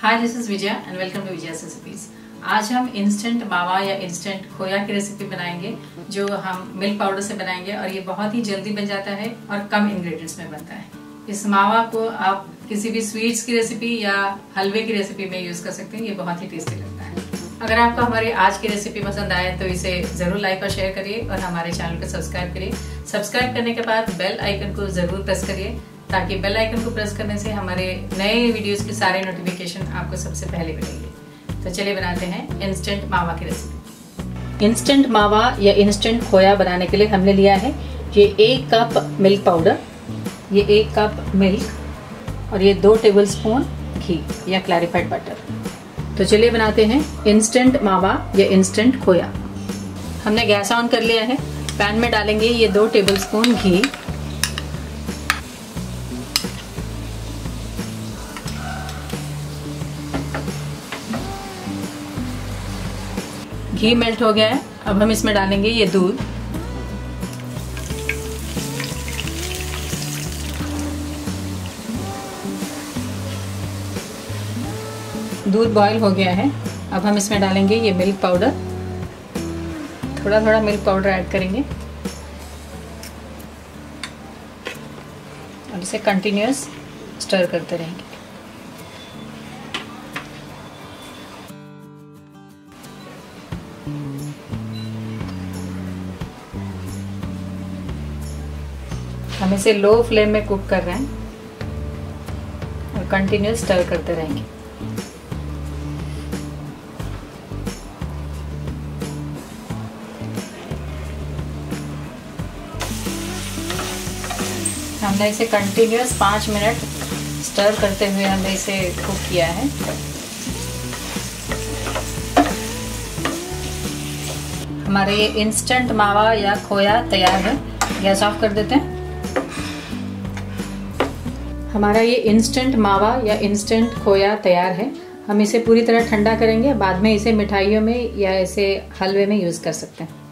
Hi, this is Vijaya and welcome to Vijaya's recipes. आज हम instant मावा या इंस्टेंट खोया की रेसिपी बनाएंगे जो हम मिल्क पाउडर से बनाएंगे और ये बहुत ही जल्दी बन जाता है और कम इंग्रेडिएंट्स में बनता है। इस मावा को आप किसी भी स्वीट्स की रेसिपी या हलवे की रेसिपी में यूज कर सकते हैं। ये बहुत ही टेस्टी लगता है। अगर आपको हमारी आज की रेसिपी पसंद आए तो इसे जरूर लाइक और शेयर करिए और हमारे चैनल को सब्सक्राइब करिए। सब्सक्राइब करने के बाद बेल आइकन को जरूर प्रेस करिए ताकि बेल आइकन को प्रेस करने से हमारे नए वीडियोस के सारे नोटिफिकेशन आपको सबसे पहले मिलेंगे। तो चलिए बनाते हैं इंस्टेंट मावा की रेसिपी। इंस्टेंट मावा या इंस्टेंट खोया बनाने के लिए हमने लिया है ये 1 कप मिल्क पाउडर, ये 1 कप मिल्क और ये 2 टेबलस्पून घी या क्लैरिफाइड बटर। तो चलिए बनाते हैं इंस्टेंट मावा या इंस्टेंट खोया। हमने गैस ऑन कर लिया है। पैन में डालेंगे ये 2 टेबलस्पून घी, घी मेल्ट हो गया है। अब हम इसमें डालेंगे ये दूध। दूध बॉईल हो गया है। अब हम इसमें डालेंगे ये मिल्क पाउडर। थोड़ा थोड़ा मिल्क पाउडर ऐड करेंगे और इसे कंटिन्यूअस स्टर करते रहेंगे। हम इसे लो फ्लेम में कुक कर रहे हैं और कंटिन्यूअस स्टर करते रहेंगे। हमने इसे कंटिन्यूअस 5 मिनट स्टर करते हुए हमने इसे कुक किया है। हमारे ये इंस्टेंट मावा या खोया तैयार है। गैस ऑफ कर देते हैं। हमारा ये इंस्टेंट मावा या इंस्टेंट खोया तैयार है। हम इसे पूरी तरह ठंडा करेंगे, बाद में इसे मिठाइयों में या इसे हलवे में यूज कर सकते हैं।